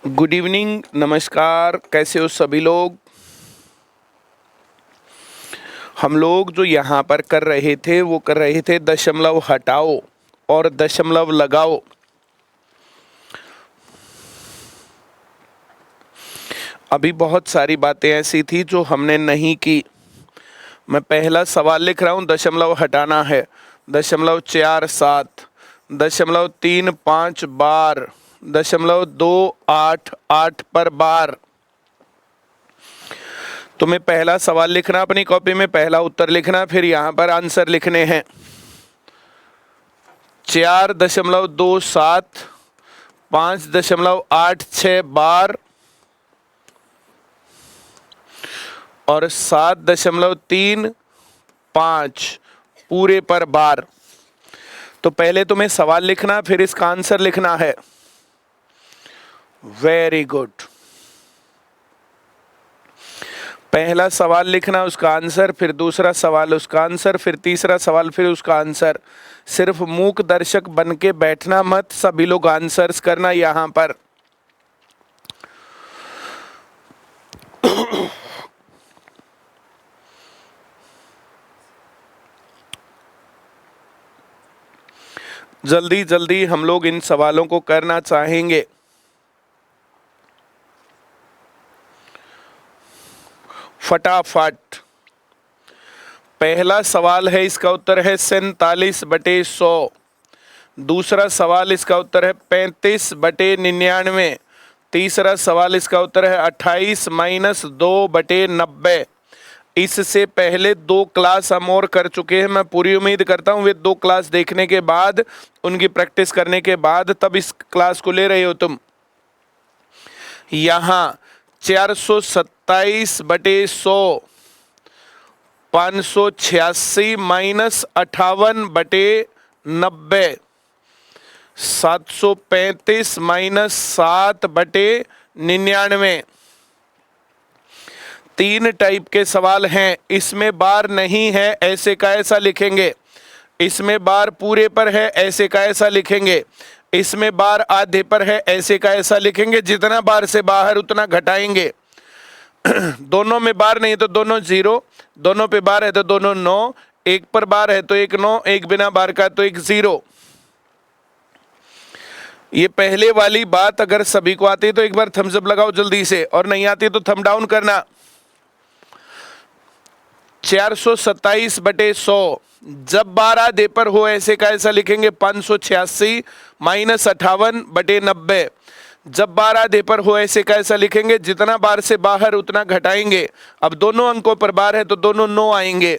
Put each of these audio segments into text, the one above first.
Good evening, नमस्कार। कैसे हो सभी लोग। हम लोग जो यहाँ पर कर रहे थे वो कर रहे थे दशमलव हटाओ और दशमलव लगाओ। अभी बहुत सारी बातें ऐसी थी जो हमने नहीं की। मैं पहला सवाल लिख रहा हूँ, दशमलव हटाना है। 0.47, 0.35 बार, 0.288 पर बार। तुम्हें पहला सवाल लिखना, अपनी कॉपी में पहला उत्तर लिखना, फिर यहाँ पर आंसर लिखने हैं। 4.27, 5.86 बार और 7.35 पूरे पर बार। तो पहले तुम्हें सवाल लिखना, फिर इसका आंसर लिखना है। Very good. पहला सवाल लिखना, उसका आंसर, फिर दूसरा सवाल, उसका आंसर, फिर तीसरा सवाल, फिर उसका आंसर। सिर्फ मूक दर्शक बन के बैठना मत, सभी लोग आंसर्स करना यहां पर। जल्दी जल्दी हम लोग इन सवालों को करना चाहेंगे। फटाफट। पहला सवाल है, इसका उत्तर है 47/100। दूसरा सवाल, इसका उत्तर है 35/99। तीसरा सवाल, इसका उत्तर है 28 - 2/90। इससे पहले 2 क्लास हम और कर चुके हैं। मैं पूरी उम्मीद करता हूं वे 2 क्लास देखने के बाद, उनकी प्रैक्टिस करने के बाद तब इस क्लास को ले रहे हो तुम। यहां 427/100, 586 - 58/90, 735 - 7/99। 3 टाइप के सवाल हैं। इसमें बार नहीं है, ऐसे का ऐसा लिखेंगे। इसमें बार पूरे पर है, ऐसे का ऐसा लिखेंगे। इसमें बार आधे पर है, ऐसे का ऐसा लिखेंगे। जितना बार से बाहर उतना घटाएंगे। दोनों में बार नहीं तो दोनों 0, दोनों पे बार है तो दोनों 9, एक पर बार है तो एक 9, एक बिना बार का तो एक 0। ये पहले वाली बात अगर सभी को आती है तो एक बार थम्स अप लगाओ जल्दी से, और नहीं आती तो थंब डाउन करना। 427/100 जब 12 दे पर हो, ऐसे का ऐसा लिखेंगे। 586 - 58/90 जब 12 दे पर हो, ऐसे का ऐसा लिखेंगे। जितना बार से बाहर उतना घटाएंगे। अब दोनों अंकों पर बार है तो दोनों 9 आएंगे।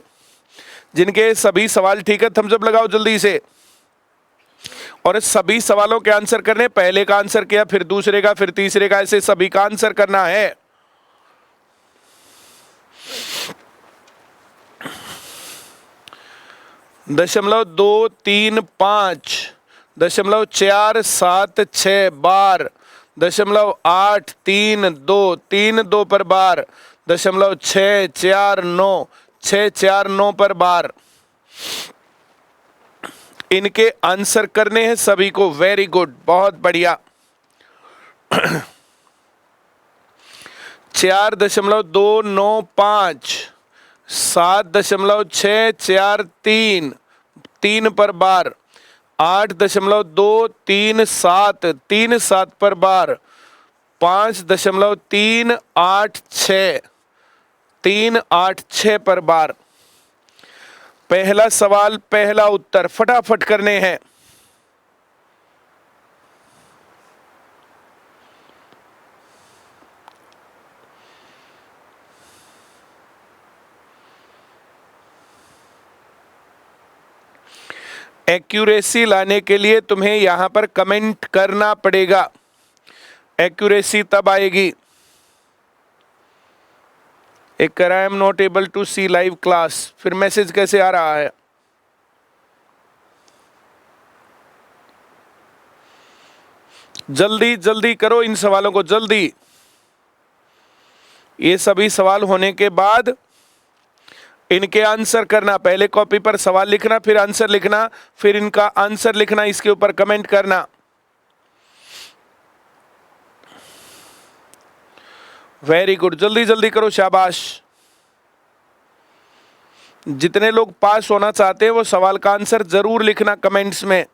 जिनके सभी सवाल ठीक है थम्स अप लगाओ जल्दी से। और सभी सवालों के आंसर करने, पहले का आंसर किया, फिर दूसरे का, फिर तीसरे का, ऐसे सभी का आंसर करना है। .235, .476 बार, .832, 3 पर बार, .649, 649 पर बार। इनके आंसर करने हैं सभी को। वेरी गुड, बहुत बढ़िया। 4.295, 7.643, 3 पर बार, 8.237, 3 पर बार, 5.386, 386 पर बार। पहला सवाल, पहला उत्तर फटाफट करने हैं। एक्यूरेसी लाने के लिए तुम्हें यहां पर कमेंट करना पड़ेगा। एक्यूरेसी तब आएगी। एक कर I am not able to see live class, फिर मैसेज कैसे आ रहा है। जल्दी जल्दी करो इन सवालों को, जल्दी। ये सभी सवाल होने के बाद इनके आंसर करना। पहले कॉपी पर सवाल लिखना, फिर आंसर लिखना, फिर इनका आंसर लिखना, इसके ऊपर कमेंट करना। वेरी गुड, जल्दी जल्दी करो, शाबाश। जितने लोग पास होना चाहते हैं वो सवाल का आंसर जरूर लिखना कमेंट्स में।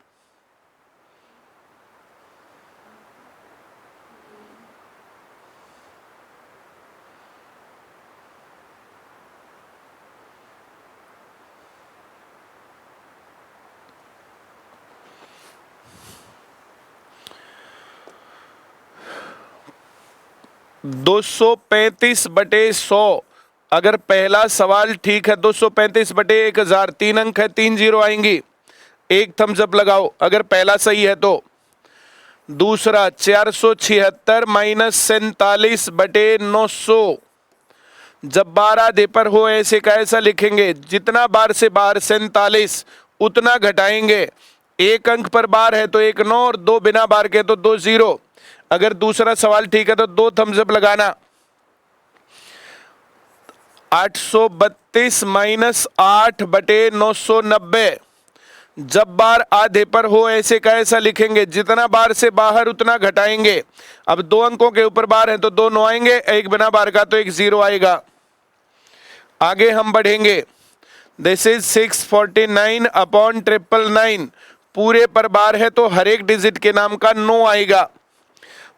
दो सौ 235/100। अगर पहला सवाल ठीक है, 235/1000, 3 अंक है, 3 जीरो आएंगी, एक थम्स अप लगाओ अगर पहला सही है तो। दूसरा 476 - 47/900। जब 12 दे पर हो ऐसे का ऐसा लिखेंगे, जितना बार से बाहर 47 उतना घटाएंगे। एक अंक पर बार है तो 1 9 और 2 बिना बार के तो 2 0। अगर दूसरा सवाल ठीक है तो 2 थम्स अप लगाना। 832 - 8/990। जब बार आधे पर हो ऐसे का ऐसा लिखेंगे, जितना बार से बाहर उतना घटाएंगे। अब 2 अंकों के ऊपर बार है तो 2 9 आएंगे, एक बिना बार का तो 1 0 आएगा। आगे हम बढ़ेंगे। This is 649/999। पूरे पर बार है तो हर एक डिजिट के नाम का 9 आएगा।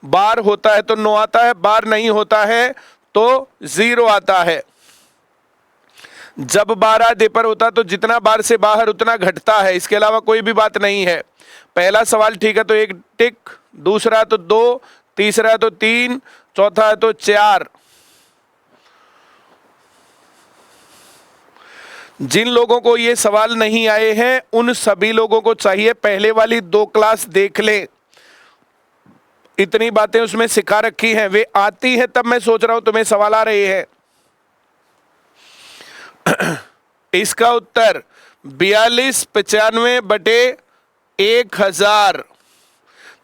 बार होता है तो 9 आता है, बार नहीं होता है तो 0 आता है। जब 12 दे पर होता तो जितना बार से बाहर उतना घटता है, इसके अलावा कोई भी बात नहीं है। पहला सवाल ठीक है तो 1 टिक, दूसरा तो 2, तीसरा तो 3, चौथा है तो 4। जिन लोगों को ये सवाल नहीं आए हैं उन सभी लोगों को चाहिए पहले वाली 2 क्लास देख लें। इतनी बातें उसमें सिखा रखी हैं, वे आती हैं तब मैं सोच रहा हूं तुम्हें सवाल आ रहे हैं। इसका उत्तर 4295/1000।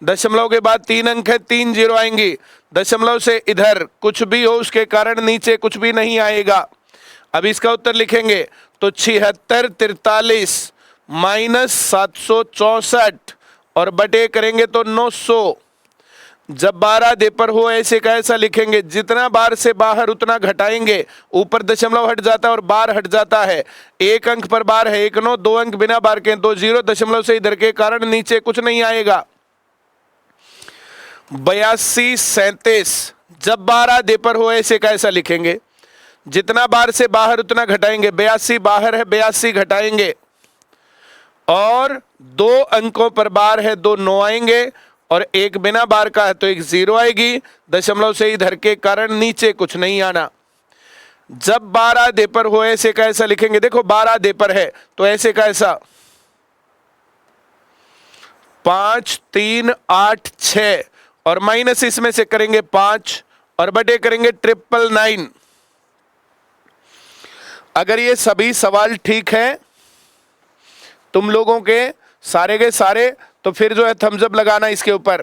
दशमलव के बाद 3 अंक है, 3 जीरो आएंगी। दशमलव से इधर कुछ भी हो उसके कारण नीचे कुछ भी नहीं आएगा। अब इसका उत्तर लिखेंगे तो 7643 - 764 और बटे करेंगे तो 900। जब 12 दे पर हो ऐसे का ऐसा लिखेंगे, जितना बार से बाहर उतना घटाएंगे। ऊपर दशमलव हट जाता है और बार हट जाता है। एक अंक पर बार है 1 9, 2 अंक बिना बार के 2 0। दशमलव से इधर के कारण नीचे कुछ नहीं आएगा। 8237। जब 12 दे पर हो ऐसे का ऐसा लिखेंगे, जितना बार से बाहर उतना घटाएंगे। 82 बाहर है, 82 घटाएंगे और 2 अंकों पर बार है 2 9 आएंगे और एक बिना बार का है तो 1 0 आएगी। दशमलव से इधर के कारण नीचे कुछ नहीं आना। जब 12 दे पर हो ऐसे का ऐसा लिखेंगे, देखो 12 दे पर है तो ऐसे का ऐसा 5 3 8 6 और माइनस इसमें से करेंगे 5 और बटे करेंगे 999। अगर ये सभी सवाल ठीक है तुम लोगों के सारे, तो फिर जो है थम्स अप लगाना इसके ऊपर।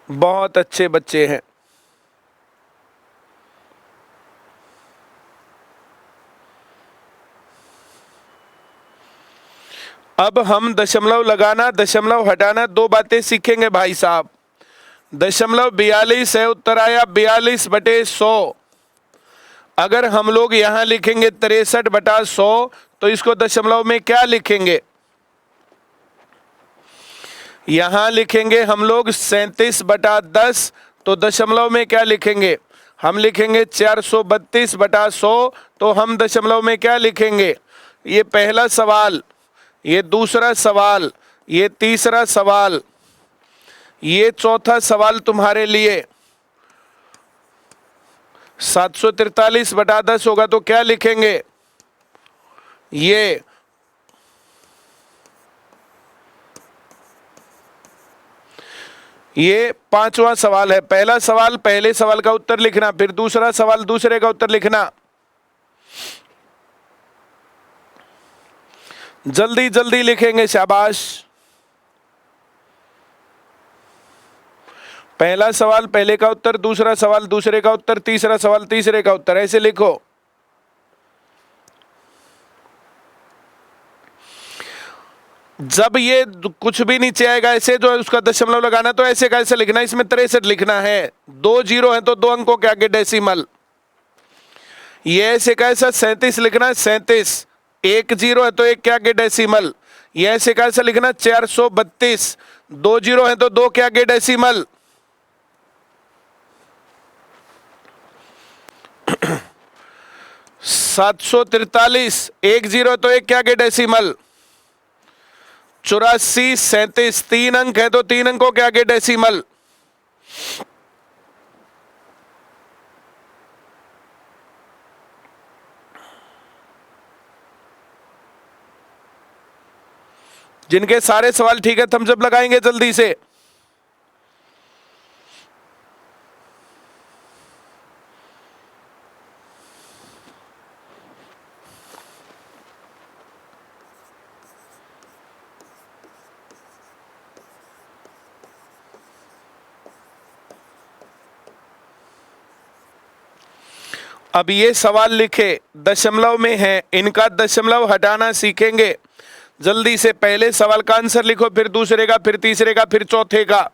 बहुत अच्छे बच्चे हैं। अब हम दशमलव लगाना, दशमलव हटाना, 2 बातें सीखेंगे भाई साहब। दशमलव 42 है, उत्तर आया 42/100। अगर हम लोग यहां लिखेंगे 63/100 तो इसको दशमलव में क्या लिखेंगे? यहां लिखेंगे हम लोग 37/10 तो दशमलव में क्या लिखेंगे? हम लिखेंगे 432/100 तो हम दशमलव में क्या लिखेंगे? ये पहला सवाल, ये दूसरा सवाल, ये तीसरा सवाल, ये चौथा सवाल तुम्हारे लिए। 743/10 होगा तो क्या लिखेंगे? ये पांचवा सवाल है। पहला सवाल पहले सवाल का उत्तर लिखना, फिर दूसरा सवाल दूसरे का उत्तर लिखना। जल्दी जल्दी लिखेंगे, शाबाश। पहला सवाल पहले का उत्तर, दूसरा सवाल दूसरे का उत्तर, तीसरा सवाल तीसरे का उत्तर, ऐसे लिखो। जब ये कुछ भी नीचे आएगा ऐसे जो है उसका दशमलव लगाना, तो ऐसे कैसे लिखना, इसमें 63 लिखना है। 2 जीरो है तो 2 अंकों के आगे डेसिमल। ये ऐसे कैसा 37 लिखना है, 37। 1 जीरो है तो 1 के आगे डेसिमल। ये ऐसे कैसा लिखना 432। 2 जीरो है तो 2 के आगे डेसिमल। 743। 1 जीरो तो 1 के आगे डेसिमल। 84, 37। 3 अंक है तो 3 अंकों के आगे डेसिमल। जिनके सारे सवाल ठीक है थम्स अप लगाएंगे जल्दी से। अब ये सवाल लिखे, दशमलव में है, इनका दशमलव हटाना सीखेंगे। जल्दी से पहले सवाल का आंसर लिखो, फिर दूसरे का, फिर तीसरे का, फिर चौथे का।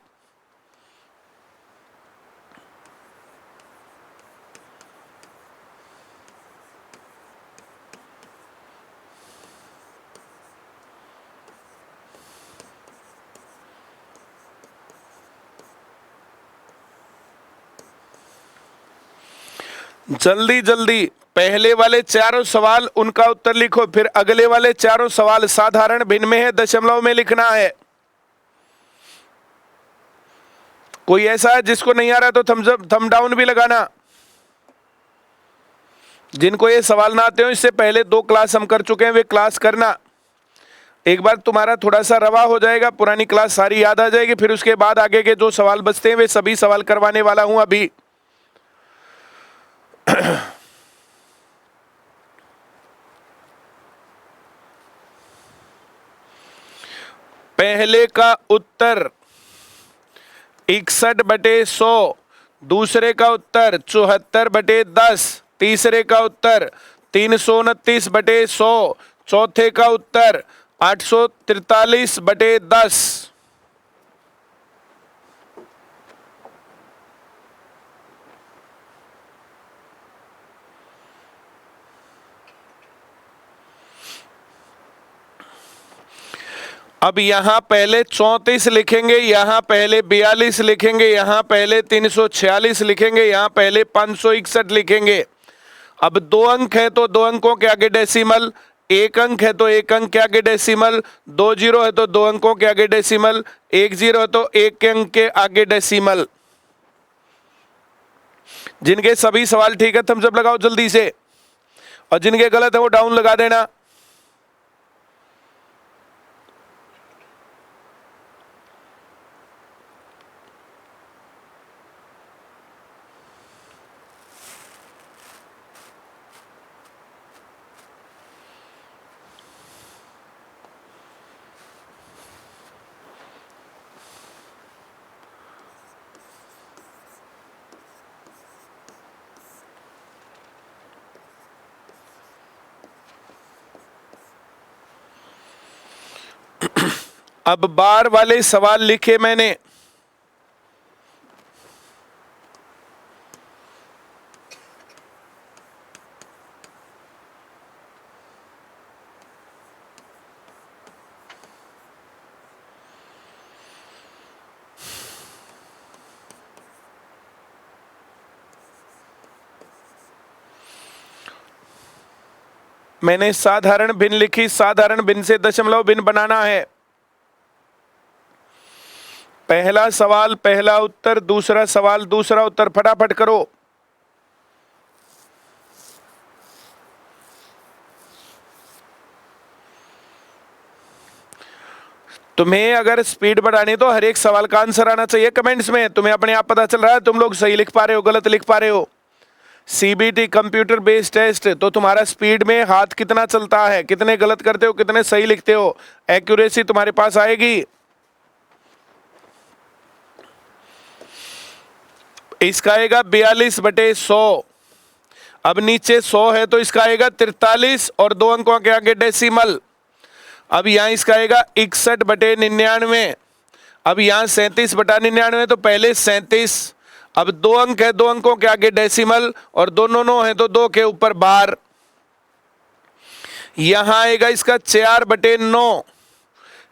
जल्दी जल्दी पहले वाले चारों सवाल उनका उत्तर लिखो, फिर अगले वाले चारों सवाल साधारण भिन्न में है, दशमलव में लिखना है। कोई ऐसा है जिसको नहीं आ रहा तो थम्स अप थम डाउन भी लगाना। जिनको ये सवाल ना आते हो, इससे पहले 2 क्लास हम कर चुके हैं, वे क्लास करना। एक बार तुम्हारा थोड़ा सा रवा हो जाएगा, पुरानी क्लास सारी याद आ जाएगी, फिर उसके बाद आगे के जो सवाल बचते हैं वे सभी सवाल करवाने वाला हूं अभी। पहले का उत्तर 61/100, दूसरे का उत्तर 74/10, तीसरे का उत्तर 329/100, चौथे का उत्तर 843/10। अब यहां पहले 34 लिखेंगे, यहां पहले 42 लिखेंगे, यहां पहले 346 लिखेंगे, यहां पहले 561 लिखेंगे। अब 2 अंक है तो 2 अंकों के आगे डेसिमल, 1 अंक है तो 1 अंक के आगे डेसिमल, 2 जीरो है तो 2 अंकों के आगे डेसिमल, 1 जीरो है तो 1 के अंक के आगे डेसिमल। जिनके सभी सवाल ठीक है थम्स अप लगाओ जल्दी से, और जिनके गलत है वो डाउन लगा देना। अब बार वाले सवाल लिखे मैंने। मैंने साधारण भिन्न लिखी, साधारण भिन्न से दशमलव भिन्न बनाना है। पहला सवाल पहला उत्तर, दूसरा सवाल दूसरा उत्तर, फटाफट करो। तुम्हें अगर स्पीड बढ़ानी तो हर एक सवाल का आंसर आना चाहिए कमेंट्स में। तुम्हें अपने आप पता चल रहा है तुम लोग सही लिख पा रहे हो, गलत लिख पा रहे हो। सीबीटी कंप्यूटर बेस्ड टेस्ट, तो तुम्हारा स्पीड में हाथ कितना चलता है, कितने गलत करते हो, कितने सही लिखते हो, एक्यूरेसी तुम्हारे पास आएगी। इसका आएगा 42/100। अब नीचे 100 है तो इसका आएगा 43 और 2 अंकों के आगे डेसिमल। अब यहाँ इसका आएगा 61/99। अब यहाँ 37/99 तो पहले 37। अब 2 अंक है, 2 अंकों के आगे डेसिमल और दोनों 9 है तो 2 के ऊपर बार। यहां आएगा इसका 4/9।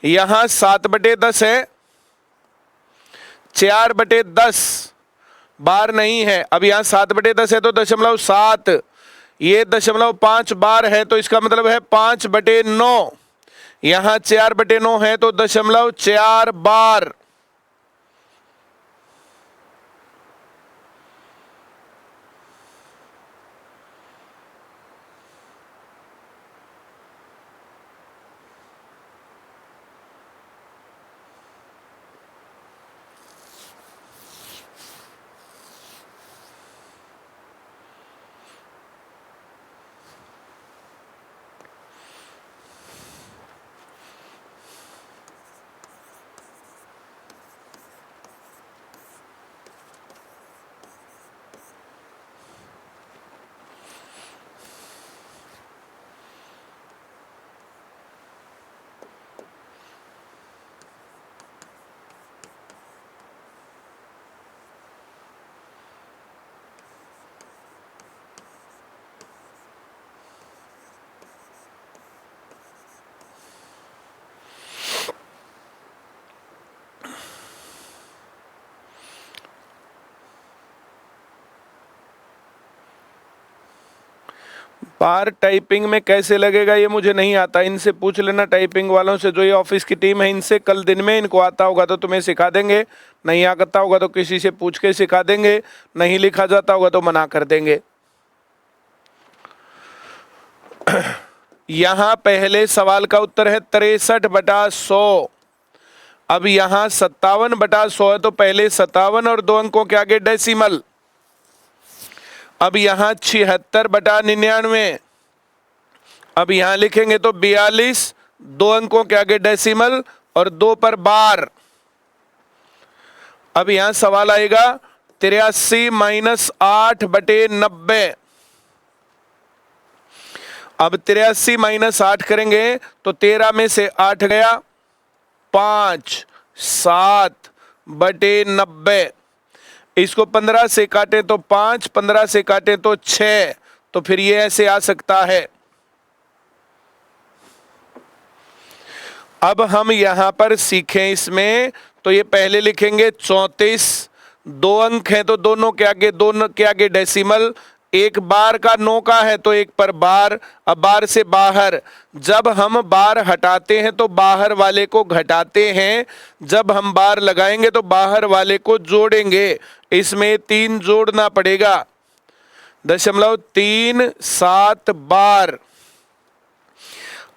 यहां 7/10 है, 4/10 बार नहीं है। अब यहां 7/10 है तो 0.7, ये 0.5 बार है तो इसका मतलब है 5/9। यहां 4/9 है तो 0.4 बार। बार टाइपिंग में कैसे लगेगा ये मुझे नहीं आता, इनसे पूछ लेना टाइपिंग वालों से, जो ये ऑफिस की टीम है इनसे। कल दिन में इनको आता होगा तो तुम्हें सिखा देंगे, नहीं आता होगा तो किसी से पूछ के सिखा देंगे, नहीं लिखा जाता होगा तो मना कर देंगे। यहां पहले सवाल का उत्तर है 63/100। अब यहां 57/100 है तो पहले 57 और 2 अंकों के आगे डेसिमल। अब यहां 76/99। अब यहां लिखेंगे तो 42, 2 अंकों के आगे डेसिमल और 2 पर बार। अब यहां सवाल आएगा 83 - 8/90। अब 83 - 8 करेंगे तो 13 में से 8 गया, 5, 7/90। इसको 15 से काटे तो 5, 15 से काटे तो 6, तो फिर ये ऐसे आ सकता है। अब हम यहां पर सीखें इसमें, तो ये पहले लिखेंगे 34, 2 अंक हैं तो दोनों के आगे डेसिमल। एक बार का 9 का है तो 1 पर बार। अब बार से बाहर, जब हम बार हटाते हैं तो बाहर वाले को घटाते हैं, जब हम बार लगाएंगे तो बाहर वाले को जोड़ेंगे। इसमें 3 जोड़ना पड़ेगा, 0.37 बार।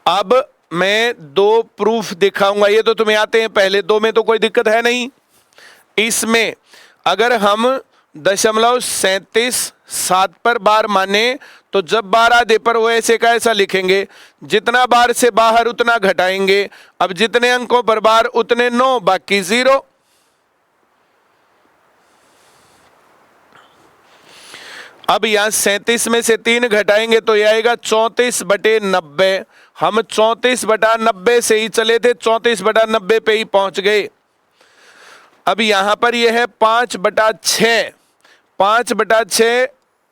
अब मैं 2 प्रूफ दिखाऊंगा, ये तो तुम्हें आते हैं, पहले 2 में तो कोई दिक्कत है नहीं। इसमें अगर हम 0.37 पर बार माने तो जब बार आधे पर हो ऐसे का ऐसा लिखेंगे, जितना बार से बाहर उतना घटाएंगे। अब जितने अंकों पर बार उतने 9, बाकी 0। अब यहां 37 में से 3 घटाएंगे तो यह आएगा 34/90। हम 34/90 से ही चले थे, 34/90 पे ही पहुंच गए। अब यहां पर यह है 5/6। 5/6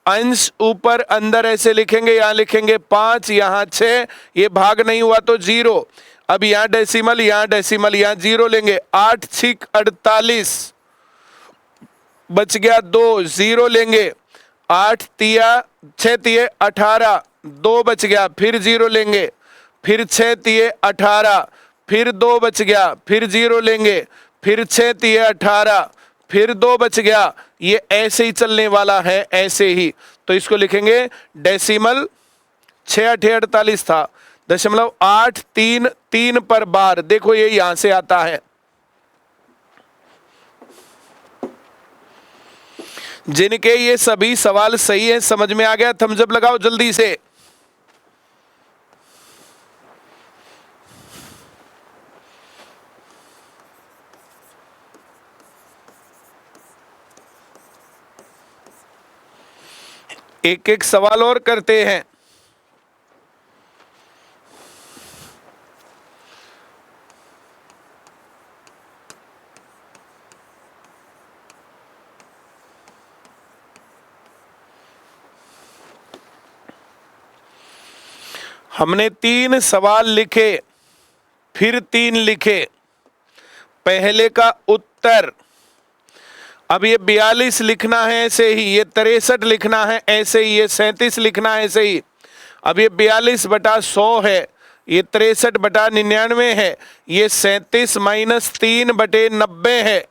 अंश ऊपर अंदर ऐसे लिखेंगे, यहां लिखेंगे 5, यहां 6, ये भाग नहीं हुआ तो 0। अब यहां डेसिमल, यहां डेसिमल, यहां 0 लेंगे। 8 × 6 = 48, बच गया 2, 0 लेंगे। 8 × 6 = 18, 2 बच गया, फिर 0 लेंगे। फिर 6 × 18, फिर 2 बच गया, फिर 0 लेंगे। फिर 6 × 18, फिर 2 बच गया। ये ऐसे ही चलने वाला है, ऐसे ही। तो इसको लिखेंगे डेसिमल, 6 × 8 = 48 था, 0.833 पर बार। देखो ये यहां से आता है। जिनके ये सभी सवाल सही है, समझ में आ गया, थम्स अप लगाओ जल्दी से। एक एक सवाल और करते हैं। हमने 3 सवाल लिखे, फिर 3 लिखे। पहले का उत्तर, अब ये 42 लिखना है ऐसे ही, ये 63 लिखना है ऐसे ही, ये 37 लिखना है ऐसे ही। अब ये 42/100 है, ये 63/99 है, ये 37 - 3/90 है,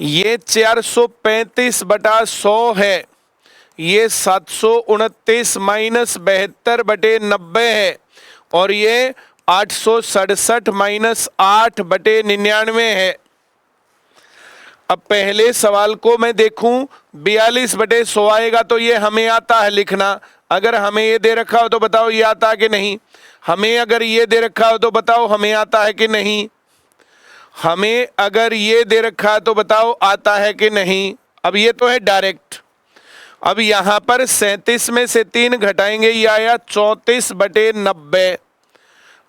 ये 435/100 है, ये 729 - 72/90 है, और ये 867 - 8/99 है। अब पहले सवाल को मैं देखूं, 42/100 आएगा तो ये हमें आता है लिखना। अगर हमें ये दे रखा हो तो बताओ ये आता है कि नहीं। हमें अगर ये दे रखा हो तो बताओ हमें आता है कि नहीं। हमें अगर ये दे रखा है तो बताओ आता है कि नहीं। अब ये तो है डायरेक्ट। अब यहां पर 37 में से 3 घटाएंगे, ये आया 34/90।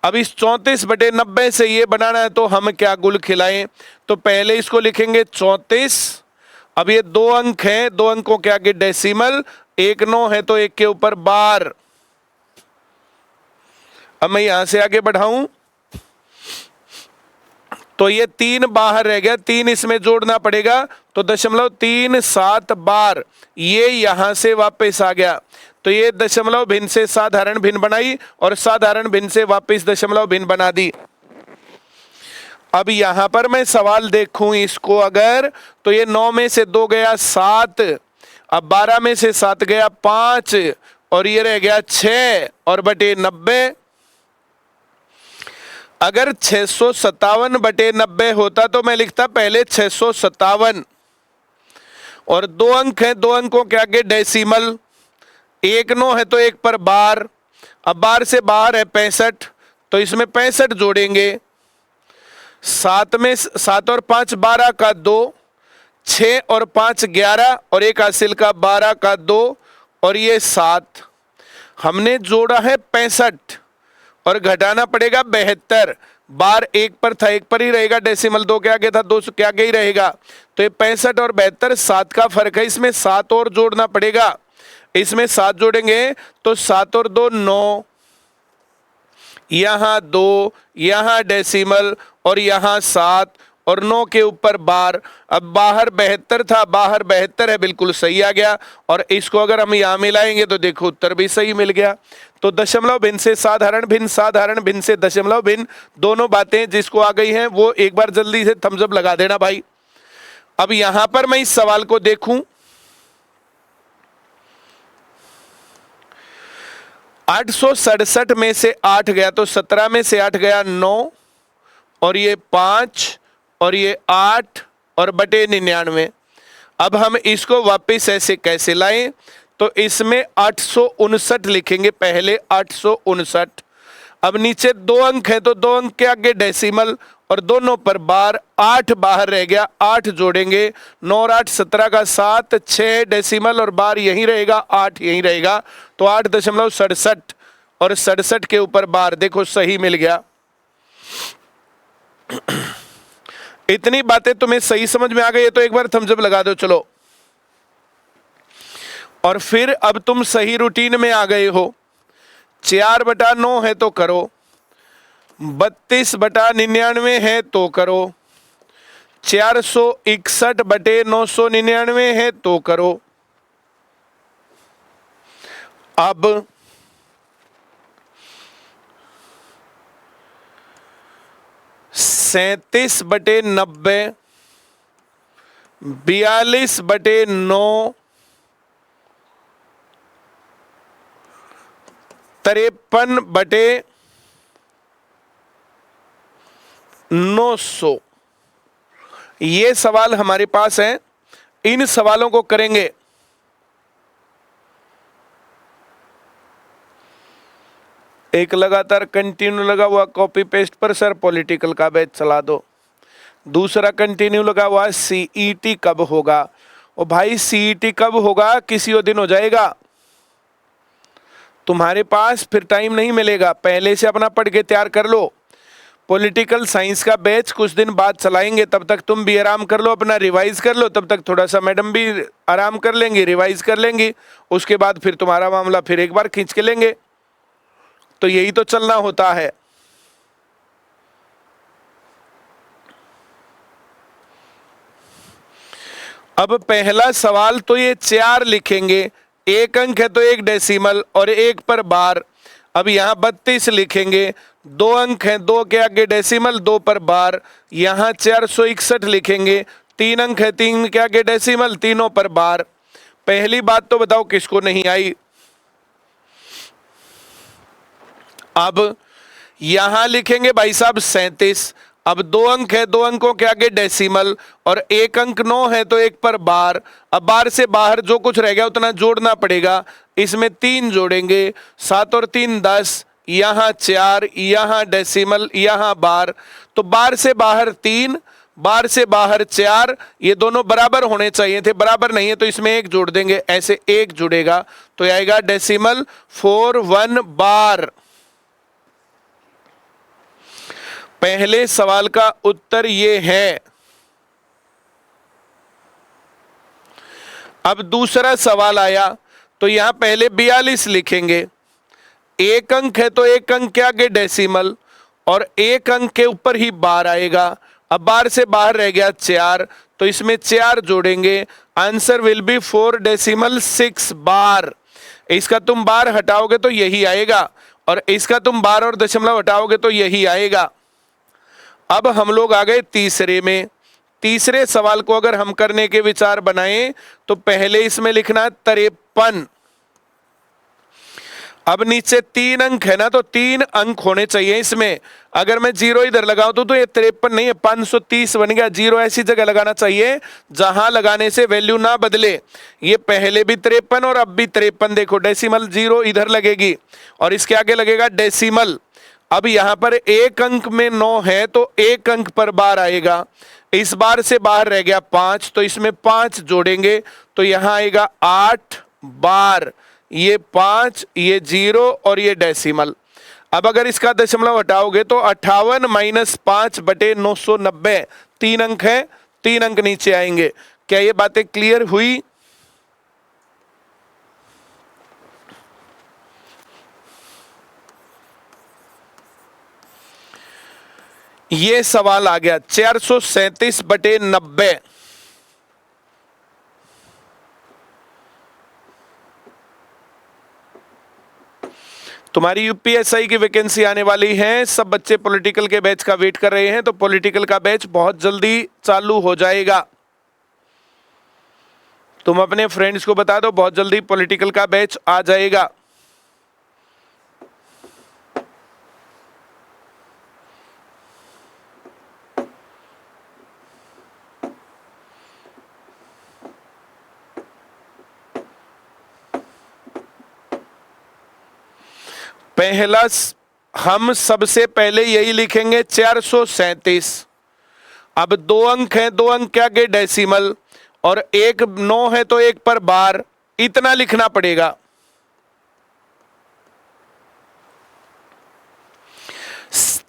अब इस 34/90 से ये बनाना है तो हम क्या गुल खिलाएं। तो पहले इसको लिखेंगे 34। अब ये 2 अंक हैं, 2 अंकों के आगे डेसिमल, 1 9 है तो 1 के ऊपर बार। अब मैं यहां से आगे बढ़ाऊं तो ये 3 बाहर रह गया, 3 इसमें जोड़ना पड़ेगा तो 0.37 बार ये यहां से वापस आ गया। तो ये दशमलव भिन्न से साधारण भिन्न बनाई और साधारण भिन्न से वापस दशमलव भिन्न बना दी। अब यहां पर मैं सवाल देखूं इसको अगर, तो ये 9 में से 2 गया 7, अब 12 में से 7 गया 5, और ये रह गया 6 और बटे 90। अगर 657/90 होता तो मैं लिखता पहले 657, और 2 अंक हैं, 2 अंकों के आगे डेसिमल, 1 9 है तो 1 पर बार। अब बार से बाहर है 65 तो इसमें 65 जोड़ेंगे। 7 में 7 और 5 12 का 2, 6 और 5 11 और 1 हासिल का 12 का 2 और ये 7। हमने जोड़ा है 65 और घटाना पड़ेगा 72। बार 1 पर था, 1 पर ही रहेगा, डेसिमल 2 के आगे था, 2 के आगे ही रहेगा। तो ये 65 और 72 7 का फर्क है, इसमें 7 और जोड़ना पड़ेगा। इसमें 7 जोड़ेंगे तो 7 और 2 9, यहां 2, यहां डेसिमल और यहां 7 और 9 के ऊपर बार। अब बाहर 72 था, बाहर 72 है, बिल्कुल सही आ गया। और इसको अगर हम यहां मिलाएंगे तो देखो उत्तर भी सही मिल गया। तो दशमलव भिन्न से साधारण भिन्न, साधारण भिन्न से दशमलव भिन्न, दोनों बातें जिसको आ गई हैं वो एक बार जल्दी से थम्स अप लगा देना भाई। अब यहां पर मैं इस सवाल को देखूं, 867 में से 8 गया तो 17 में से 8 गया 9 और ये 5 और ये 8 और बटे 99। अब हम इसको वापस ऐसे कैसे लाएं, तो इसमें 859 लिखेंगे पहले, 859। अब नीचे 2 अंक है तो 2 अंक के आगे डेसिमल और दोनों पर बार, 8 बाहर रह गया, 8 जोड़ेंगे, 9 और 8 17 का 7, 6 डेसिमल और बार यहीं रहेगा, 8 यहीं रहेगा, तो 8.67 और 67 के ऊपर बार, देखो सही मिल गया। इतनी बातें तुम्हें सही समझ में आ गई है तो एक बार थम्स अप लगा दो चलो। और फिर अब तुम सही रूटीन में आ गए हो। 4/9 है तो करो, 32/99 है तो करो, 461/999 है तो करो। अब 37/90, 42/9, 53/900 ये सवाल हमारे पास है। इन सवालों को करेंगे। एक लगातार कंटिन्यू लगा हुआ कॉपी पेस्ट पर सर पॉलिटिकल का बैच चला दो। दूसरा कंटिन्यू लगा हुआ सीईटी कब होगा, ओ भाई सीईटी कब होगा, किसी और दिन हो जाएगा, तुम्हारे पास फिर टाइम नहीं मिलेगा, पहले से अपना पढ़ के तैयार कर लो। पॉलिटिकल साइंस का बैच कुछ दिन बाद चलाएंगे, तब तक तुम भी आराम कर लो, अपना रिवाइज कर लो, तब तक थोड़ा सा मैडम भी आराम कर लेंगे, रिवाइज कर लेंगी, उसके बाद फिर तुम्हारा मामला फिर एक बार खींच के लेंगे। तो यही तो चलना होता है। अब पहला सवाल तो ये 4 लिखेंगे, 1 अंक है तो 1 डेसिमल और 1 पर बार। अब यहाँ 32 लिखेंगे, 2 अंक हैं, 2 के आगे डेसिमल, 2 पर बार। यहाँ 461 लिखेंगे, 3 अंक है, 3 के आगे डेसिमल, तीनों पर बार। पहली बात तो बताओ किसको नहीं आई। अब यहां लिखेंगे भाई साहब 37। अब 2 अंक है, 2 अंकों के आगे डेसिमल और 1 अंक 9 है तो 1 पर बार। अब बार से बाहर जो कुछ रह गया उतना जोड़ना पड़ेगा, इसमें 3 जोड़ेंगे, 7 और 3 10, यहां 4, यहां डेसिमल, यहां बार। तो बार से बाहर 3, बार से बाहर 4, ये दोनों बराबर होने चाहिए थे, बराबर नहीं है तो इसमें 1 जोड़ देंगे, ऐसे 1 जुड़ेगा तो आएगा डेसिमल 41 बार। पहले सवाल का उत्तर ये है। अब दूसरा सवाल आया तो यहां पहले 42 लिखेंगे, 1 अंक है तो 1 अंक के आगे डेसिमल और 1 अंक के ऊपर ही बार आएगा। अब बार से बाहर रह गया 4 तो इसमें 4 जोड़ेंगे, आंसर विल बी 4 डेसिमल 6 बार। इसका तुम बार हटाओगे तो यही आएगा और इसका तुम बार और दशमलव हटाओगे तो यही आएगा। अब हम लोग आ गए तीसरे में। तीसरे सवाल को अगर हम करने के विचार बनाएं तो पहले इसमें लिखना है 53। अब नीचे 3 अंक है ना, तो 3 अंक होने चाहिए इसमें। अगर मैं 0 इधर लगाऊं तो ये 53 नहीं है, 530 बन गया। 0 ऐसी जगह लगाना चाहिए जहां लगाने से वैल्यू ना बदले। ये पहले भी 53 और अब भी 53। देखो डेसिमल 0 इधर लगेगी और इसके आगे लगेगा डेसिमल। अब यहां पर 1 अंक में 9 है तो 1 अंक पर बार आएगा। इस बार से बाहर रह गया 5 तो इसमें 5 जोड़ेंगे तो यहां आएगा 8 बार। ये 5, ये 0 और ये डेसिमल। अब अगर इसका दशमलव हटाओगे तो 58 माइनस 5 बटे 990। 3 अंक है, 3 अंक नीचे आएंगे। क्या ये बातें क्लियर हुई? ये सवाल आ गया 437 बटे 90। तुम्हारी यूपीएसआई की वैकेंसी आने वाली है। सब बच्चे पॉलिटिकल के बैच का वेट कर रहे हैं, तो पॉलिटिकल का बैच बहुत जल्दी चालू हो जाएगा। तुम अपने फ्रेंड्स को बता दो बहुत जल्दी पॉलिटिकल का बैच आ जाएगा। पहला हम सबसे पहले यही लिखेंगे 437। अब 2 अंक हैं, 2 अंक के आगे डेसिमल और 1 9 है तो 1 पर बार। इतना लिखना पड़ेगा।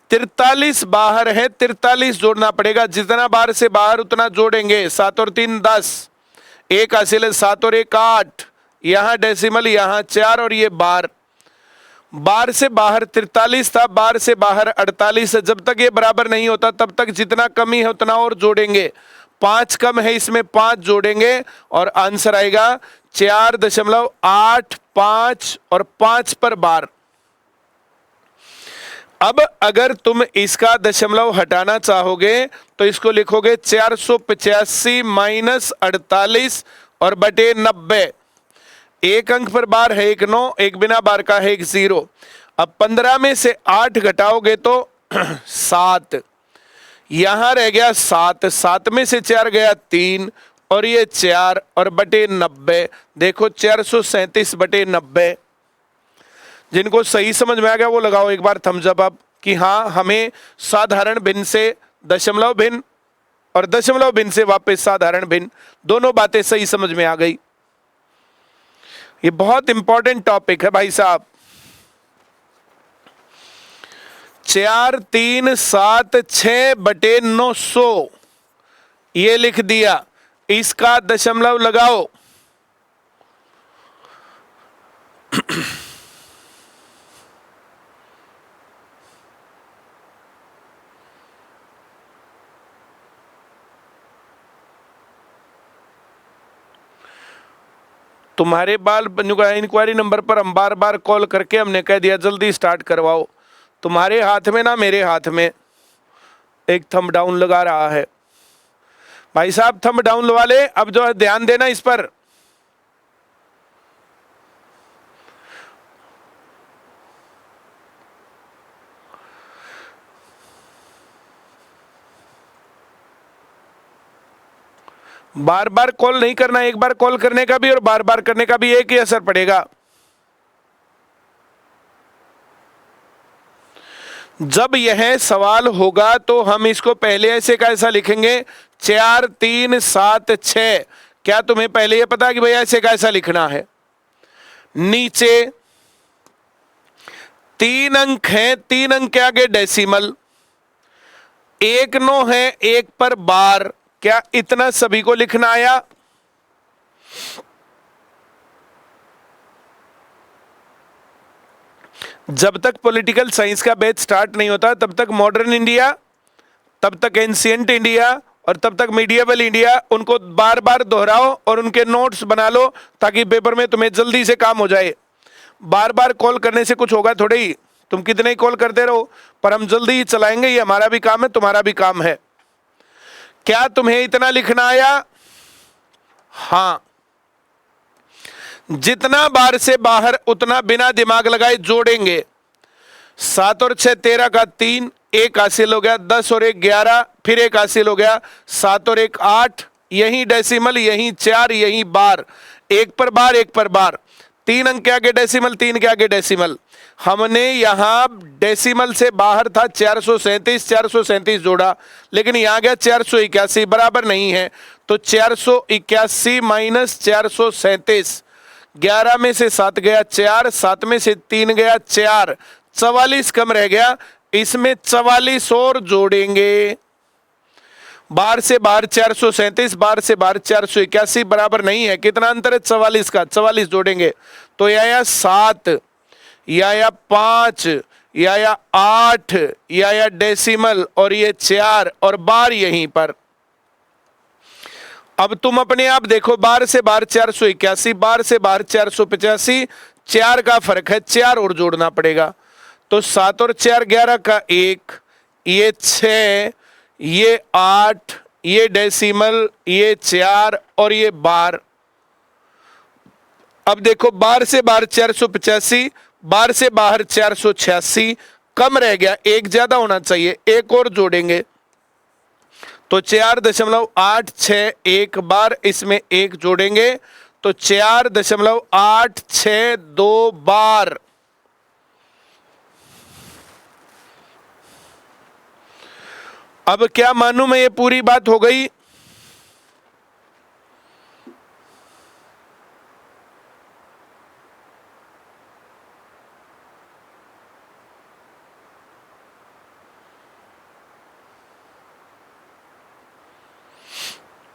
तिरतालीस बाहर है, 43 जोड़ना पड़ेगा। जितना बार से बाहर उतना जोड़ेंगे। 7 और 3 10, 1 हासिल है, 7 और 1 8, यहां डेसिमल, यहां 4 और ये बार। बार से बाहर 43 था, बार से बाहर 48 है। जब तक ये बराबर नहीं होता तब तक जितना कमी है उतना और जोड़ेंगे। 5 कम है, इसमें 5 जोड़ेंगे और आंसर आएगा 4.85 और 5 पर बार। अब अगर तुम इसका दशमलव हटाना चाहोगे तो इसको लिखोगे 485 माइनस 48 और बटे 90। 1 अंक पर बार है 1 9, 1 बिना बार का है 1 0। अब 15 में से 8 घटाओगे तो 7, यहां रह गया 7, 7 में से 4 गया 3 और ये 4 और बटे 90। देखो 437 बटे 90। जिनको सही समझ में आ गया वो लगाओ एक बार थम्स अप कि हाँ हमें साधारण भिन्न से दशमलव भिन्न और दशमलव भिन्न से वापस साधारण भिन्न, दोनों बातें सही समझ में आ गई। ये बहुत इंपॉर्टेंट टॉपिक है भाई साहब। 4376/900 ये लिख दिया, इसका दशमलव लगाओ। तुम्हारे बाल इंक्वायरी नंबर पर हम बार बार कॉल करके हमने कह दिया जल्दी स्टार्ट करवाओ। तुम्हारे हाथ में ना मेरे हाथ में। एक थंब डाउन लगा रहा है भाई साहब, थंब डाउन वाले अब जो है ध्यान देना इस पर। बार बार कॉल नहीं करना, एक बार कॉल करने का भी और बार बार करने का भी एक ही असर पड़ेगा। जब यह सवाल होगा तो हम इसको पहले ऐसे कैसा लिखेंगे, 4376। क्या तुम्हें पहले यह पता कि भैया ऐसे कैसा लिखना है? नीचे 3 अंक हैं, 3 अंक के आगे डेसिमल, 1 9 है, 1 पर बार। क्या इतना सभी को लिखना आया? जब तक पॉलिटिकल साइंस का बैच स्टार्ट नहीं होता तब तक मॉडर्न इंडिया, तब तक एंशिएंट इंडिया और तब तक मीडिएवल इंडिया, उनको बार बार दोहराओ और उनके नोट्स बना लो ताकि पेपर में तुम्हें जल्दी से काम हो जाए। बार बार कॉल करने से कुछ होगा थोड़े ही, तुम कितने ही कॉल करते रहो, पर हम जल्दी ही चलाएंगे। ये हमारा भी काम है, तुम्हारा भी काम है। क्या तुम्हें इतना लिखना आया? हां, जितना बार से बाहर उतना बिना दिमाग लगाए जोड़ेंगे। 7 और 6 13 का 3, 1 हासिल हो गया, 10 और 1 11, फिर 1 हासिल हो गया, 7 और 1 8, यही डेसिमल, यही 4, यही बार, 1 पर बार, 1 पर बार, 3 अंक के आगे डेसिमल, 3 के आगे डेसिमल। हमने यहां डेसिमल से बाहर था 437, 437 जोड़ा, लेकिन यहां गया 481, बराबर नहीं है। तो 481 माइनस 437, 11 में से 7 गया 4, 7 में से 3 गया 4, 44 कम रह गया। इसमें 44 और जोड़ेंगे। बाहर से बाहर 437, बाहर से बाहर 481, बराबर नहीं है। कितना अंतर है? 44 का। 44 जोड़ेंगे तो या 7, या 5, या 8, या डेसिमल, और ये 4 और बार यहीं पर। अब तुम अपने आप देखो, बार से बाहर 481, बार से बाहर 485, 4 का फर्क है, 4 और जोड़ना पड़ेगा। तो 7 और 4 11 का 1, ये 6, ये 8, ये डेसिमल, ये 4 और ये बार। अब देखो, बार से बाहर 485, बार से बाहर 486, कम रह गया, 1 ज्यादा होना चाहिए, 1 और जोड़ेंगे तो 4.861 बार, इसमें 1 जोड़ेंगे तो 4.862 बार। अब क्या मानूं मैं, ये पूरी बात हो गई?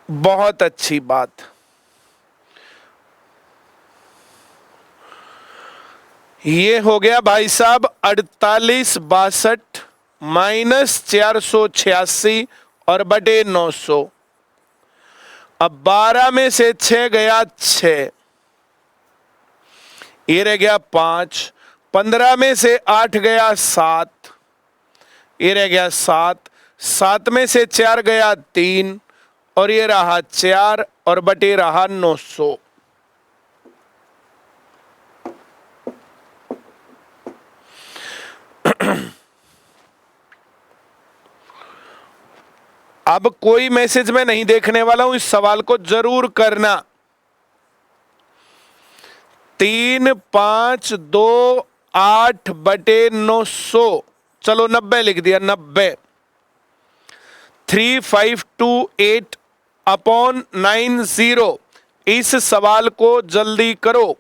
बहुत अच्छी बात। ये हो गया भाई साहब 4862 माइनस 486 और बटे 900। अब 12 में से 6 गया 6, ये रह गया 5, 15 में से 8 गया 7, ये रह गया 7, 7 में से 4 गया 3 और ये रहा 4 और बटे रहा 900। अब कोई मैसेज मैं नहीं देखने वाला हूं, इस सवाल को जरूर करना। 3 5 2 8 बटे 900, चलो 90 लिख दिया, 90। 3528 अपॉन 90। इस सवाल को जल्दी करो।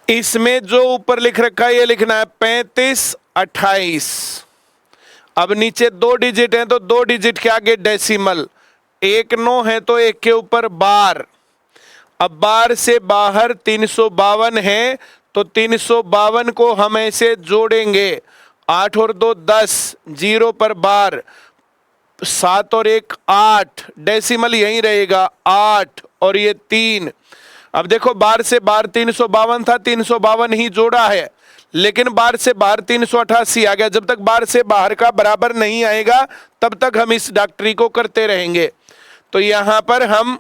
इसमें जो ऊपर लिख रखा है ये लिखना है 3528। अब नीचे 2 डिजिट हैं तो 2 डिजिट के आगे डेसिमल, 1 9 है तो 1 के ऊपर बार। अब बार से बाहर 352 है तो 352 को हम ऐसे जोड़ेंगे, 8 और 2 10, 0 पर बार, 7 और 1 8, डेसिमल यहीं रहेगा 8 और ये 3। अब देखो बार से बाहर 352 था, 352 ही जोड़ा है, लेकिन बार से बाहर 388 आ गया। जब तक बार से बाहर का बराबर नहीं आएगा तब तक हम इस डॉक्टरी को करते रहेंगे। तो यहां पर हम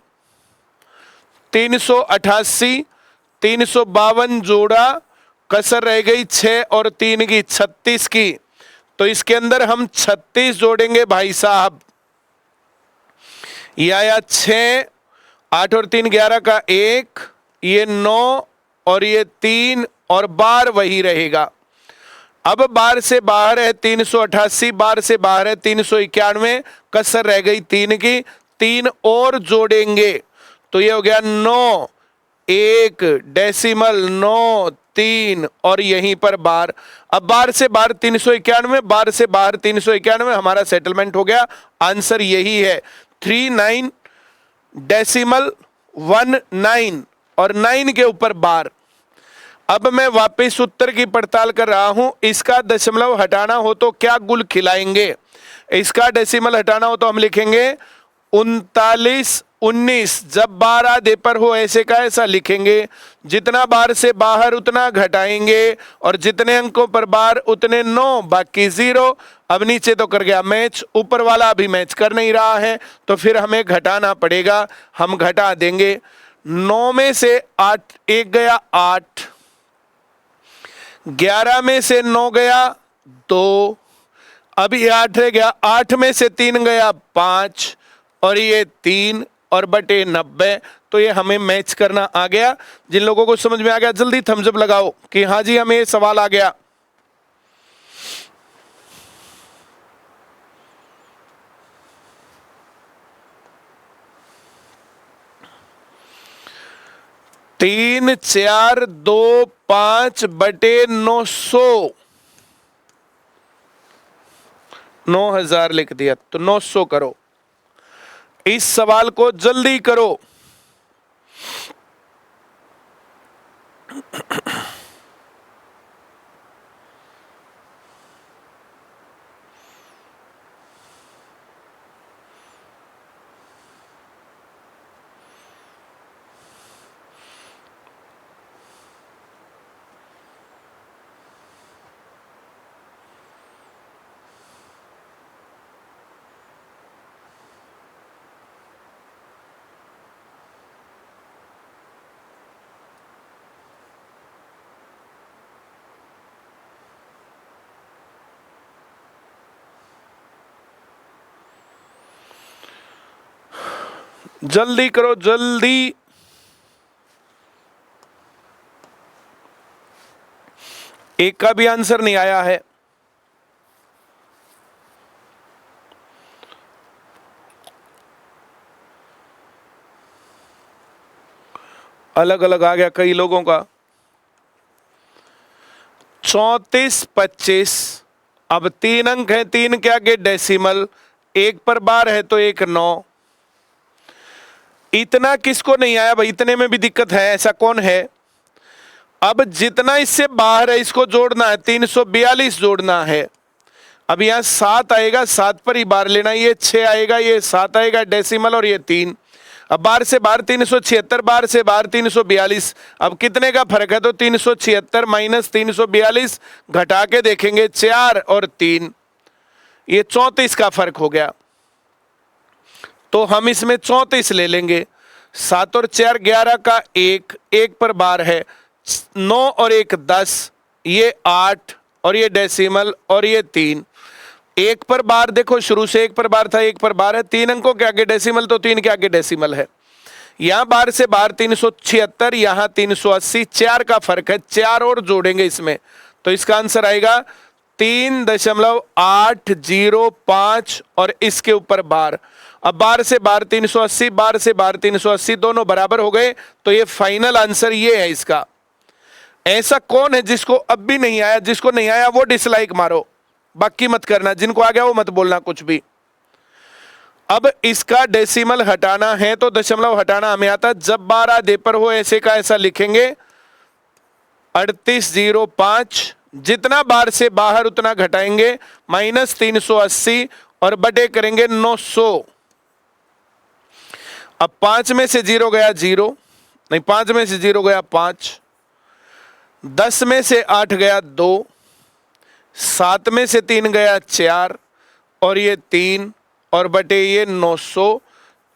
388 352 जोड़ा, कसर रह गई 6 और 3 की 36 की, तो इसके अंदर हम 36 जोड़ेंगे भाई साहब। ये आया 6, 8 और 3 11 का 1, ये 9 और ये 3 और बार वही रहेगा। अब बार से बाहर है 388, बार से बाहर है 391, कसर रह गई 3 की, 3 और जोड़ेंगे तो ये हो गया 9, 1 डेसिमल 9 3 और यहीं पर बार। अब बार से बाहर 391, बार से बाहर 391, हमारा सेटलमेंट हो गया। आंसर यही है 39 डेसिमल 19 और 9 के ऊपर बार। अब मैं वापस उत्तर की पड़ताल कर रहा हूं। इसका दशमलव हटाना हो तो क्या गुल खिलाएंगे? इसका डेसिमल हटाना हो तो हम लिखेंगे 39 19। जब बार आधे पर हो ऐसे का ऐसा लिखेंगे, जितना बार से बाहर उतना घटाएंगे और जितने अंकों पर बार उतने 9 बाकी 0। अब नीचे तो कर गया मैच, ऊपर वाला अभी मैच कर नहीं रहा है तो फिर हमें घटाना पड़ेगा। हम घटा देंगे, 9 में से 8 1 गया 8, 11 में से 9 गया 2, अभी 8 रह गया, 8 में से 3 गया 5 और ये 3 और बटे 90। तो ये हमें मैच करना आ गया। जिन लोगों को समझ में आ गया जल्दी थम्स अप लगाओ कि हाँ जी हमें ये सवाल आ गया। तीन 4 2 5 बटे 900, 9000 लिख दिया तो 900 करो। इस सवाल को जल्दी करो। जल्दी करो जल्दी। एक का भी आंसर नहीं आया है। अलग अलग आ गया कई लोगों का। 34 25 अब 3 अंक है, 3 के आगे डेसिमल, 1 पर बार है तो 1 9। इतना किसको नहीं आया भाई? इतने में भी दिक्कत है, ऐसा कौन है? अब जितना इससे बाहर है इसको जोड़ना है, 342 जोड़ना है। अब यहाँ 7 आएगा, 7 पर ही बार लेना, ये 6 आएगा, ये 7 आएगा डेसिमल और ये 3। अब बार से बार 376, बार से बार 342। अब कितने का फर्क है? तो 376 माइनस 342 घटा के देखेंगे 4 और 3, ये 34 का फर्क हो गया। तो हम इसमें 34 ले लेंगे। 7 और 4 11 का 1, 1 पर बार है, 9 और 1 10, ये 8 और ये डेसिमल और ये 3। 1 पर बार देखो, शुरू से 1 पर बार था, 1 पर बार है, 3 अंकों के आगे डेसिमल तो 3 के आगे डेसिमल है। यहां बार से बार 376, यहां 380, 4 का फर्क है, 4 और जोड़ेंगे इसमें तो इसका आंसर आएगा 3.805 और इसके ऊपर बार। अब बार से बार 380, बार से बार 380, दोनों बराबर हो गए तो ये फाइनल आंसर ये है इसका। ऐसा कौन है जिसको अब भी नहीं आया? जिसको नहीं आया वो डिसलाइक मारो, बाकी मत करना, जिनको आ गया वो मत बोलना कुछ भी। अब इसका डेसिमल हटाना है तो दशमलव हटाना हमें आता, जब 12 आधे पर हो ऐसे का ऐसा लिखेंगे 3805, जितना बार से बाहर उतना घटाएंगे, माइनस 380 और बटे करेंगे 900। अब 5 में से 0 गया 0, नहीं 5 में से 0 गया 5, 10 में से 8 गया 2, 7 में से 3 गया 4 और ये 3 और बटे ये 900,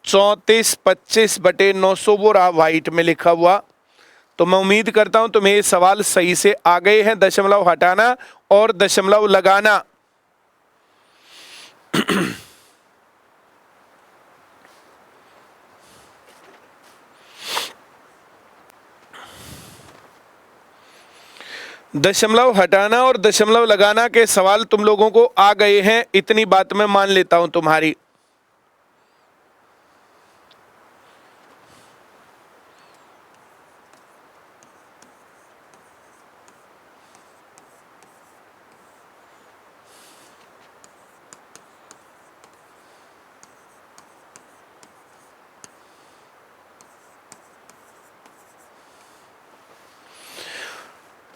34 25 बटे 900 वो रहा व्हाइट में लिखा हुआ। तो मैं उम्मीद करता हूं तुम्हें ये सवाल सही से आ गए हैं, दशमलव हटाना और दशमलव लगाना। दशमलव हटाना और दशमलव लगाना के सवाल तुम लोगों को आ गए हैं, इतनी बात मैं मान लेता हूं तुम्हारी।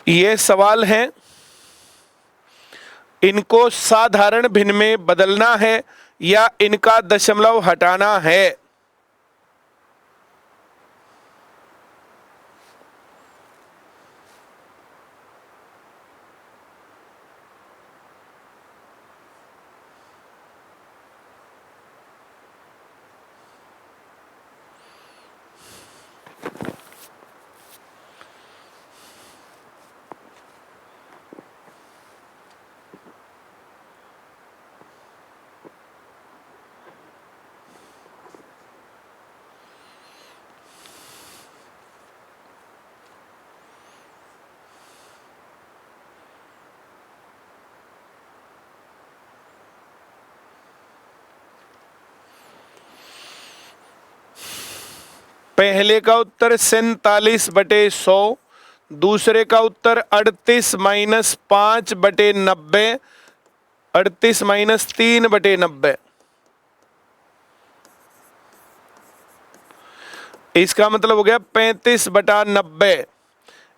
ये सवाल हैं, इनको साधारण भिन्न में बदलना है या इनका दशमलव हटाना है। पहले का उत्तर 47 बटे 100, दूसरे का उत्तर 38 माइनस 5 बटे 90, 38 माइनस 3 बटे 90। इसका मतलब हो गया 35 बटा 90।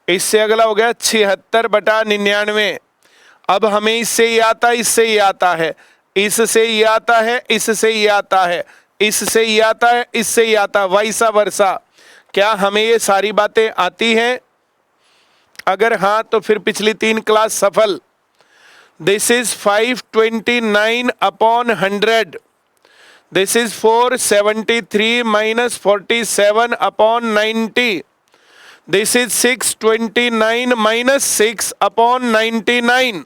इससे अगला हो गया 76 बटा 99। अब हमें इससे ये आता है, इससे ये आता है, इससे ये आता है, इससे ये आता है, इससे ये आता है, इससे ये आता है, वैसा वर्षा। क्या हमें ये सारी बातें आती हैं? अगर हाँ तो फिर पिछली 3 क्लास सफल। This is 529 upon 100, this is 473 minus 47 upon 90, this is 629 minus 6 upon 99।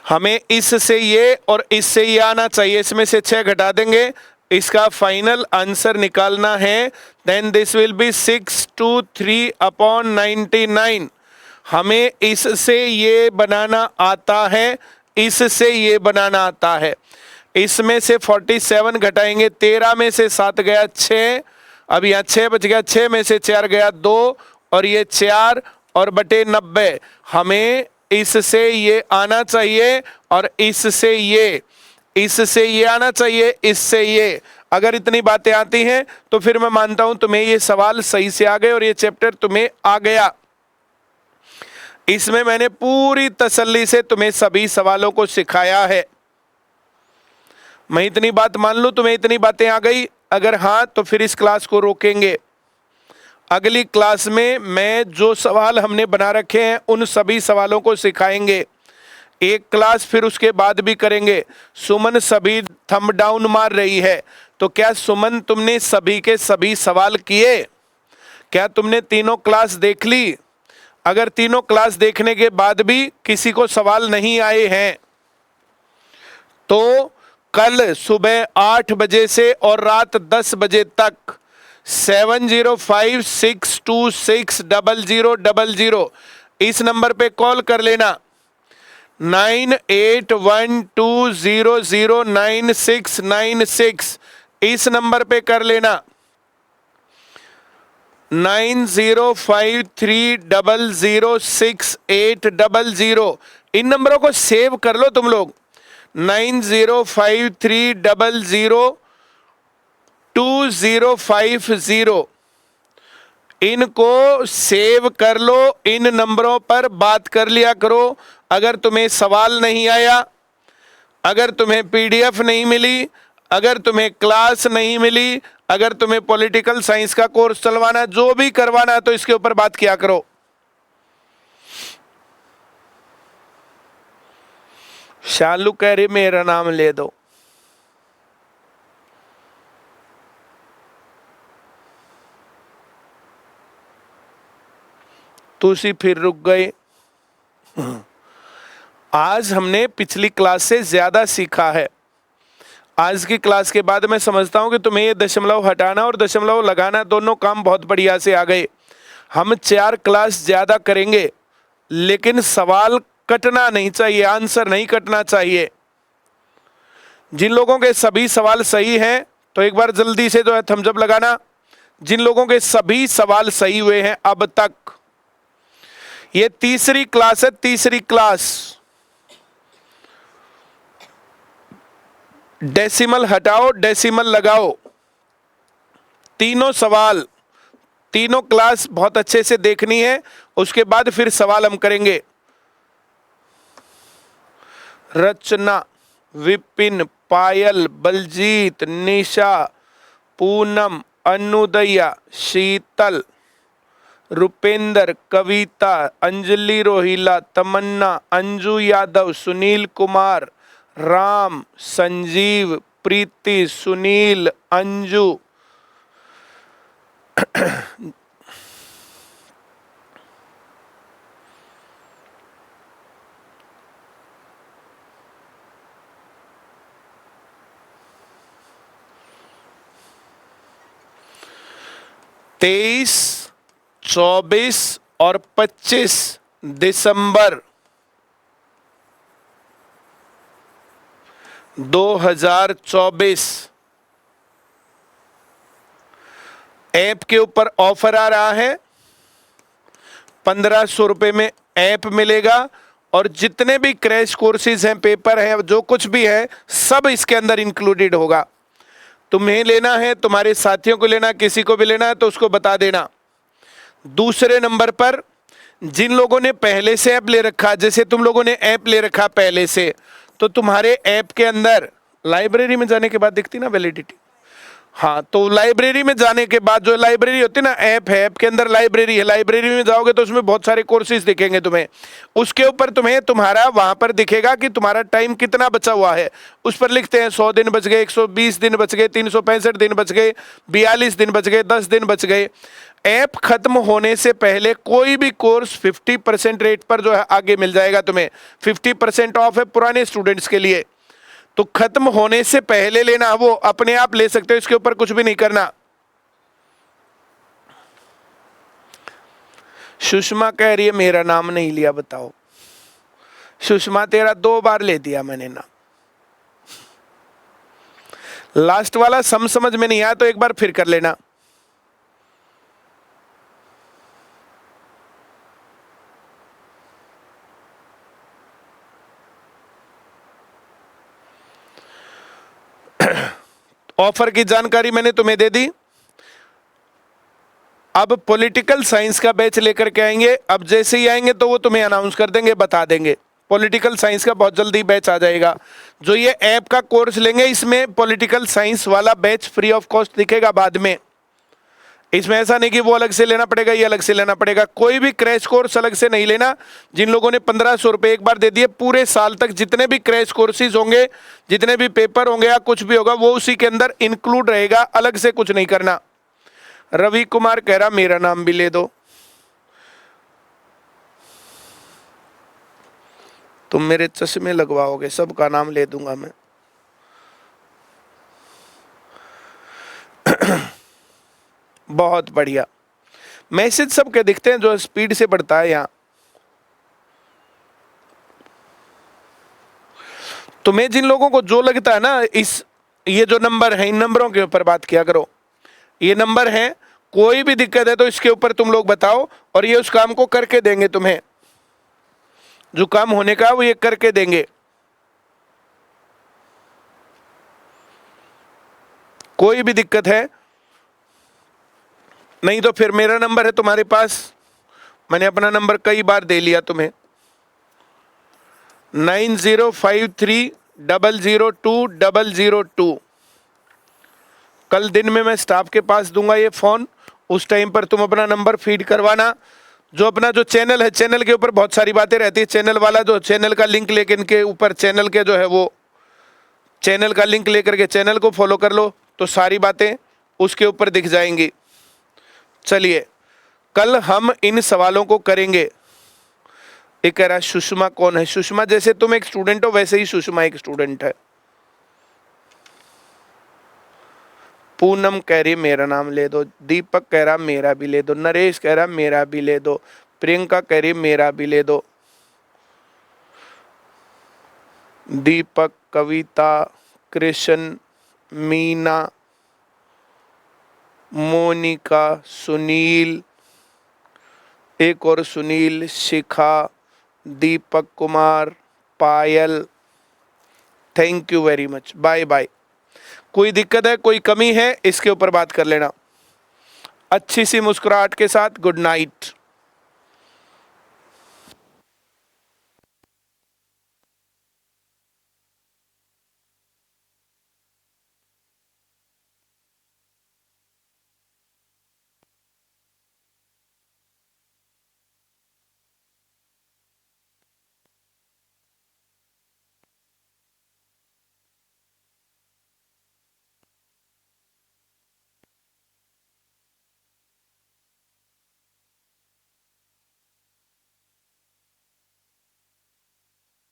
हमें इससे ये और इससे ये आना चाहिए, इसमें से 6 घटा देंगे, इसका फाइनल आंसर निकालना है। Then this will be 623 upon 99। हमें इससे ये बनाना आता है, इससे ये बनाना आता है। इसमें से 47 घटाएंगे, 13 में से 7 गया 6, अब यहाँ 6 बच गया, 6 में से 4 गया 2 और ये 4 और बटे 90। हमें इससे ये आना चाहिए और इससे ये आना चाहिए, इससे ये। अगर इतनी बातें आती हैं तो फिर मैं मानता हूं तुम्हें ये सवाल सही से आ गए और ये चैप्टर तुम्हें आ गया। इसमें मैंने पूरी तसल्ली से तुम्हें सभी सवालों को सिखाया है। मैं इतनी बात मान लूं तुम्हें इतनी बातें आ गई, अगर हाँ तो फिर इस क्लास को रोकेंगे। अगली क्लास में मैं जो सवाल हमने बना रखे हैं उन सभी सवालों को सिखाएंगे। एक क्लास फिर उसके बाद भी करेंगे। सुमन सभी थंब डाउन मार रही है, तो क्या सुमन तुमने सभी के सभी सवाल किए? क्या तुमने तीनों क्लास देख ली? अगर तीनों क्लास देखने के बाद भी किसी को सवाल नहीं आए हैं तो कल सुबह 8 बजे से और रात 10 बजे तक 7056260000 इस नंबर पे कॉल कर लेना। 9812009696 इस नंबर पे कर लेना। 9053006800 इन नंबरों को सेव कर लो तुम लोग। 9053002050 इनको सेव कर लो। इन नंबरों पर बात कर लिया करो। अगर तुम्हें सवाल नहीं आया, अगर तुम्हें पीडीएफ नहीं मिली, अगर तुम्हें क्लास नहीं मिली, अगर तुम्हें पॉलिटिकल साइंस का कोर्स चलवाना, जो भी करवाना, तो इसके ऊपर बात किया करो। शालू कह रही मेरा नाम ले दो। तुसी फिर रुक गए। आज हमने पिछली क्लास से ज्यादा सीखा है। आज की क्लास के बाद मैं समझता हूं कि तुम्हें ये दशमलव हटाना और दशमलव लगाना दोनों काम बहुत बढ़िया से आ गए। हम 4 क्लास ज्यादा करेंगे, लेकिन सवाल कटना नहीं चाहिए, आंसर नहीं कटना चाहिए। जिन लोगों के सभी सवाल सही हैं तो एक बार जल्दी से जो है थम्स अप लगाना। जिन लोगों के सभी सवाल सही हुए हैं अब तक, ये तीसरी क्लास है, तीसरी क्लास। डेसिमल हटाओ, डेसिमल लगाओ। तीनों सवाल, तीनों क्लास बहुत अच्छे से देखनी है, उसके बाद फिर सवाल हम करेंगे। रचना, विपिन, पायल, बलजीत, निशा, पूनम, अनुदया, शीतल, रुपेंद्र, कविता, अंजलि रोहिला, तमन्ना, अंजू यादव, सुनील कुमार, राम, संजीव, प्रीति, सुनील, अंजू, तेईस, 24 और 25 दिसंबर 2024 ऐप के ऊपर ऑफर आ रहा है। 1500 रुपये में ऐप मिलेगा और जितने भी क्रैश कोर्सेज हैं, पेपर हैं, जो कुछ भी है, सब इसके अंदर इंक्लूडेड होगा। तुम्हें लेना है, तुम्हारे साथियों को लेना, किसी को भी लेना है तो उसको बता देना। दूसरे नंबर पर जिन लोगों ने पहले से ऐप ले रखा, जैसे तुम लोगों ने ऐप ले रखा पहले से, तो तुम्हारे ऐप के अंदर लाइब्रेरी में जाने के बाद दिखती ना वैलिडिटी। हाँ, तो लाइब्रेरी में जाने के बाद जो लाइब्रेरी होती है ना, ऐप है, ऐप के अंदर लाइब्रेरी है, लाइब्रेरी में जाओगे तो उसमें बहुत सारे कोर्सेज दिखेंगे तुम्हें। उसके ऊपर तुम्हें तुम्हारा वहां पर दिखेगा कि तुम्हारा टाइम कितना बचा हुआ है। उस पर लिखते हैं 100 दिन बच गए, 120 दिन बच गए, 365 दिन बच गए, 42 दिन बच गए, 10 दिन बच गए। ऐप खत्म होने से पहले कोई भी कोर्स 50% रेट पर जो है आगे मिल जाएगा तुम्हें। 50% ऑफ है पुराने स्टूडेंट्स के लिए, तो खत्म होने से पहले लेना, वो अपने आप ले सकते हो, इसके ऊपर कुछ भी नहीं करना। सुषमा कह रही है मेरा नाम नहीं लिया, बताओ। सुषमा तेरा 2 बार ले दिया मैंने नाम। लास्ट वाला समझ में नहीं आया तो एक बार फिर कर लेना। ऑफर की जानकारी मैंने तुम्हें दे दी। अब पॉलिटिकल साइंस का बैच लेकर के आएंगे। अब जैसे ही आएंगे तो वो तुम्हें अनाउंस कर देंगे, बता देंगे। पॉलिटिकल साइंस का बहुत जल्दी बैच आ जाएगा। जो ये ऐप का कोर्स लेंगे इसमें पॉलिटिकल साइंस वाला बैच फ्री ऑफ कॉस्ट दिखेगा बाद में। इसमें ऐसा नहीं कि वो अलग से लेना पड़ेगा, ये अलग से लेना पड़ेगा। कोई भी क्रैश कोर्स अलग से नहीं लेना। जिन लोगों ने 1500 रुपये एक बार दे दिए, पूरे साल तक जितने भी क्रैश कोर्सेज होंगे, जितने भी पेपर होंगे या कुछ भी होगा, वो उसी के अंदर इंक्लूड रहेगा, अलग से कुछ नहीं करना। रवि कुमार कह रहा मेरा नाम भी ले दो। तुम मेरे चश्मे लगवाओगे, सबका नाम ले दूंगा मैं। बहुत बढ़िया। मैसेज सबके दिखते हैं, जो स्पीड से बढ़ता है। यहां तुम्हें जिन लोगों को जो लगता है ना, ये जो नंबर है, इन नंबरों के ऊपर बात किया करो। ये नंबर है, कोई भी दिक्कत है तो इसके ऊपर तुम लोग बताओ और ये उस काम को करके देंगे। तुम्हें जो काम होने का वो ये करके देंगे। कोई भी दिक्कत है नहीं तो फिर मेरा नंबर है तुम्हारे पास। मैंने अपना नंबर कई बार दे लिया तुम्हें। 9053002002। कल दिन में मैं स्टाफ के पास दूंगा ये फोन। उस टाइम पर तुम अपना नंबर फीड करवाना। जो अपना जो चैनल है, चैनल के ऊपर बहुत सारी बातें रहती है। चैनल वाला जो चैनल का लिंक लेके इनके ऊपर चैनल के जो है वो चैनल का लिंक लेकर के चैनल को फॉलो कर लो तो सारी बातें उसके ऊपर दिख जाएंगी। चलिए कल हम इन सवालों को करेंगे। एक कह रहा सुषमा कौन है? सुषमा जैसे तुम एक स्टूडेंट हो वैसे ही सुषमा एक स्टूडेंट है। पूनम कह रही मेरा नाम ले दो। दीपक कह रहा मेरा भी ले दो। नरेश कह रहा मेरा भी ले दो। प्रियंका कह रही मेरा भी ले दो। दीपक, कविता, कृष्ण, मीना, मोनिका, सुनील, एक और Sunil, Shikha, Deepak Kumar, Payal, thank you very much, bye bye. कोई दिक्कत है, कोई कमी है, इसके ऊपर बात कर लेना। अच्छी सी मुस्कुराहट के साथ गुड नाइट।